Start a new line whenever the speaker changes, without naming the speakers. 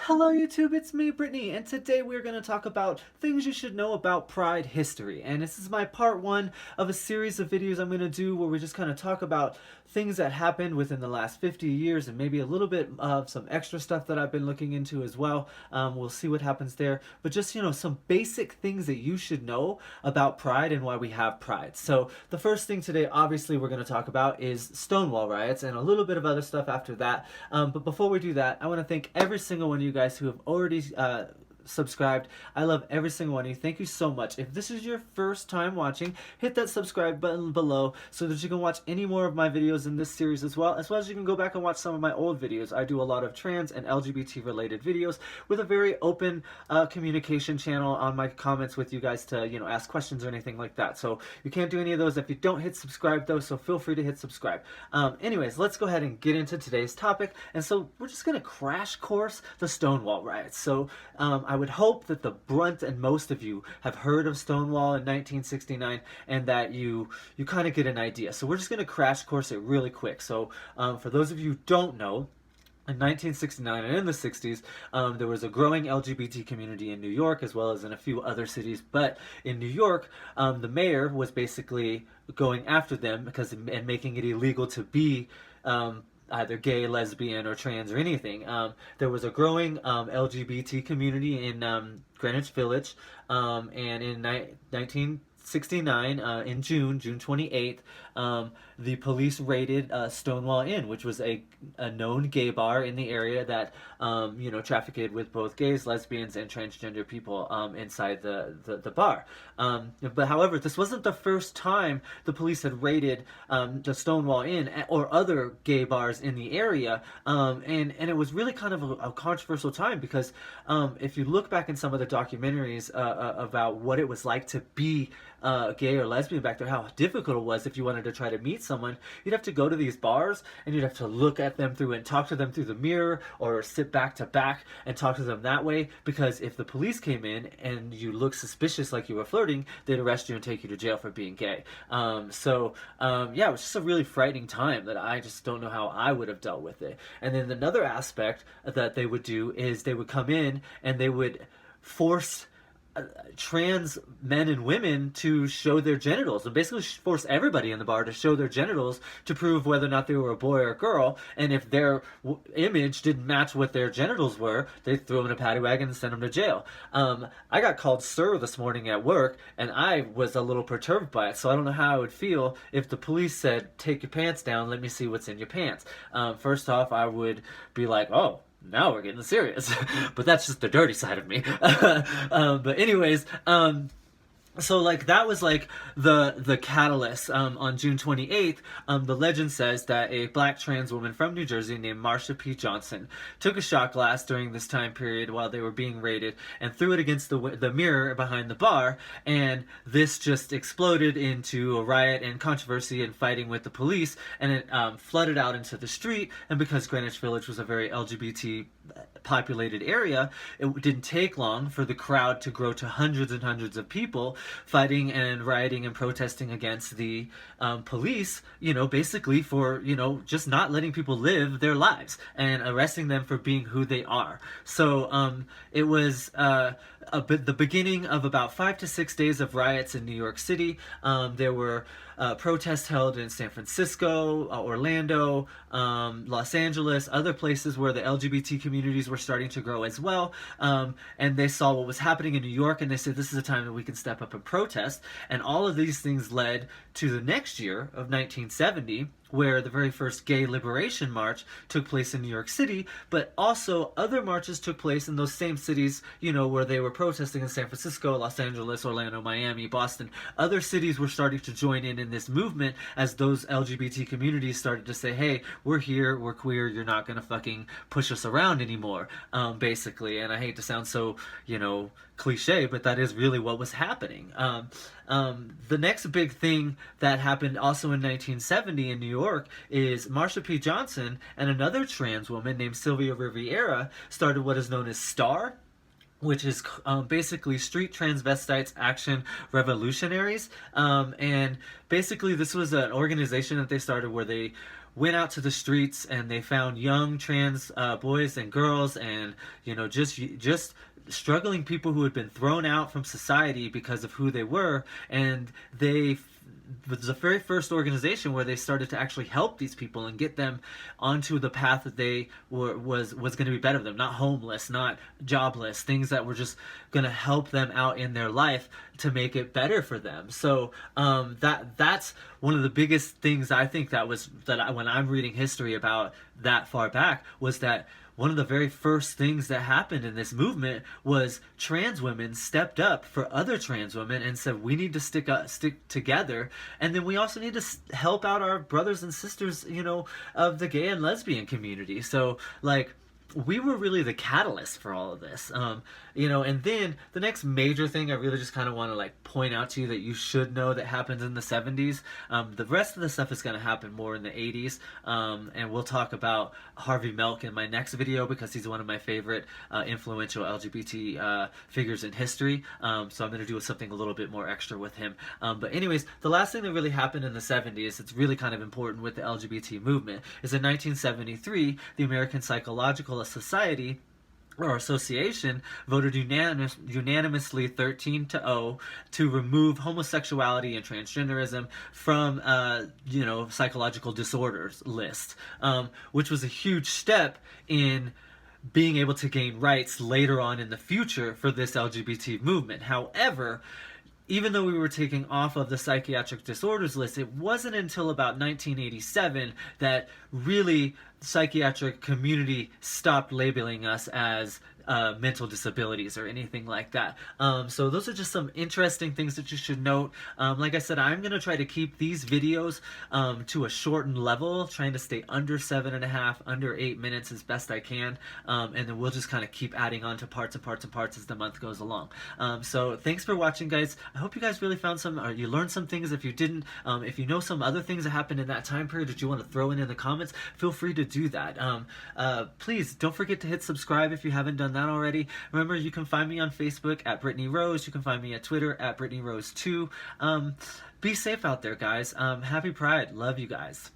Hello YouTube, it's me, Brittany, and today we're going to talk about things you should know about Pride history. And this is my part one of a series of videos I'm going to do where we just kind of talk about things that happened within the last 50 years and maybe a little bit of some extra stuff that I've been looking into as well. We'll see what happens there. But just, some basic things that you should know about Pride and why we have Pride. So the first thing today, obviously, we're going to talk about is Stonewall riots and a little bit of other stuff after that. But before we do that, I want to thank every single one of you guys who have already subscribed. I love every single one of you. Thank you so much. If this is your first time watching, hit that subscribe button below so that you can watch any more of my videos in this series as well as you can go back and watch some of my old videos. I do a lot of trans and LGBT related videos with a very open communication channel on my comments with you guys to, ask questions or anything like that. So you can't do any of those if you don't hit subscribe though, so feel free to hit subscribe. Anyways, let's go ahead and get into today's topic. And so we're just going to crash course the Stonewall riots. So I would hope that the brunt and most of you have heard of Stonewall in 1969 and that you kind of get an idea. So we're just going to crash course it really quick. So for those of you who don't know, in 1969 and in the 60s, there was a growing LGBT community in New York as well as in a few other cities. But in New York, the mayor was basically going after them and making it illegal to be either gay, lesbian, or trans, or anything. There was a growing LGBT community in Greenwich Village, and in 1969, in June 28th, the police raided Stonewall Inn, which was a known gay bar in the area that trafficked with both gays, lesbians, and transgender people inside the bar. But however, this wasn't the first time the police had raided the Stonewall Inn or other gay bars in the area, and it was really kind of a controversial time because if you look back in some of the documentaries about what it was like to be gay or lesbian back there, how difficult it was if you wanted to try to meet someone, you'd have to go to these bars and you'd have to look at them through and talk to them through the mirror or sit back to back and talk to them that way, because if the police came in and you looked suspicious like you were flirting, they'd arrest you and take you to jail for being gay. Yeah, it was just a really frightening time that I just don't know how I would have dealt with it. And then another aspect that they would do is they would come in and they would force trans men and women to show their genitals and basically force everybody in the bar to show their genitals to prove whether or not they were a boy or a girl. And if their image didn't match what their genitals were, they threw them in a paddy wagon and sent them to jail. I got called sir this morning at work and I was a little perturbed by it, so I don't know how I would feel if the police said, "Take your pants down, let me see what's in your pants." First off, I would be like, "Oh, now we're getting serious." But that's just the dirty side of me. But anyways, so that was the catalyst. On June 28th, the legend says that a black trans woman from New Jersey named Marsha P. Johnson took a shot glass during this time period while they were being raided and threw it against the mirror behind the bar, and this just exploded into a riot and controversy and fighting with the police, and it flooded out into the street. And because Greenwich Village was a very LGBT populated area, it didn't take long for the crowd to grow to hundreds and hundreds of people fighting and rioting and protesting against the police, basically for, just not letting people live their lives and arresting them for being who they are. So it was the beginning of about 5 to 6 days of riots in New York City. There were protests held in San Francisco, Orlando, Los Angeles, other places where the LGBT communities were starting to grow as well. And they saw what was happening in New York and they said, this is a time that we can step up and protest. And all of these things led to the next year of 1970, where the very first gay liberation march took place in New York City, but also other marches took place in those same cities, where they were protesting in San Francisco, Los Angeles, Orlando, Miami, Boston. Other cities were starting to join in this movement as those LGBT communities started to say, hey, we're here, we're queer, you're not gonna fucking push us around anymore, basically. And I hate to sound so, cliche, but that is really what was happening. The next big thing that happened also in 1970 in New York is Marsha P. Johnson and another trans woman named Sylvia Riviera started what is known as STAR, which is basically Street Transvestites Action Revolutionaries. And basically this was an organization that they started where they went out to the streets and they found young trans boys and girls, and just struggling people who had been thrown out from society because of who they were, and they was the very first organization where they started to actually help these people and get them onto the path that they was going to be better for them, not homeless, not jobless, things that were just going to help them out in their life to make it better for them. So that's one of the biggest things I think when I'm reading history about that far back, was that one of the very first things that happened in this movement was trans women stepped up for other trans women and said, we need to stick together, and then we also need to help out our brothers and sisters, of the gay and lesbian community. So like, we were really the catalyst for all of this. And then the next major thing I really just kind of want to like point out to you that you should know that happens in the 70s. The rest of the stuff is going to happen more in the 80s. And we'll talk about Harvey Milk in my next video, because he's one of my favorite influential LGBT figures in history. So I'm going to do something a little bit more extra with him. But anyways, the last thing that really happened in the 70s, it's really kind of important with the LGBT movement, is in 1973, the American Psychological Society or Association voted unanimously 13-0 to remove homosexuality and transgenderism from psychological disorders list, which was a huge step in being able to gain rights later on in the future for this LGBT movement. However, even though we were taken off of the psychiatric disorders list, it wasn't until about 1987 that really the psychiatric community stopped labeling us as mental disabilities or anything like that. So those are just some interesting things that you should note. Like I said, I'm going to try to keep these videos to a shortened level, trying to stay under 7.5, under 8 minutes as best I can. And then we'll just kind of keep adding on to parts as the month goes along. So thanks for watching, guys. I hope you guys really found or you learned some things. If you didn't, if you know some other things that happened in that time period that you want to throw in the comments, feel free to do that. Please don't forget to hit subscribe if you haven't done that already. Remember, you can find me on Facebook at Brittany Rose. You can find me at Twitter at Brittany Rose 2. Be safe out there, guys. Happy Pride. Love you guys.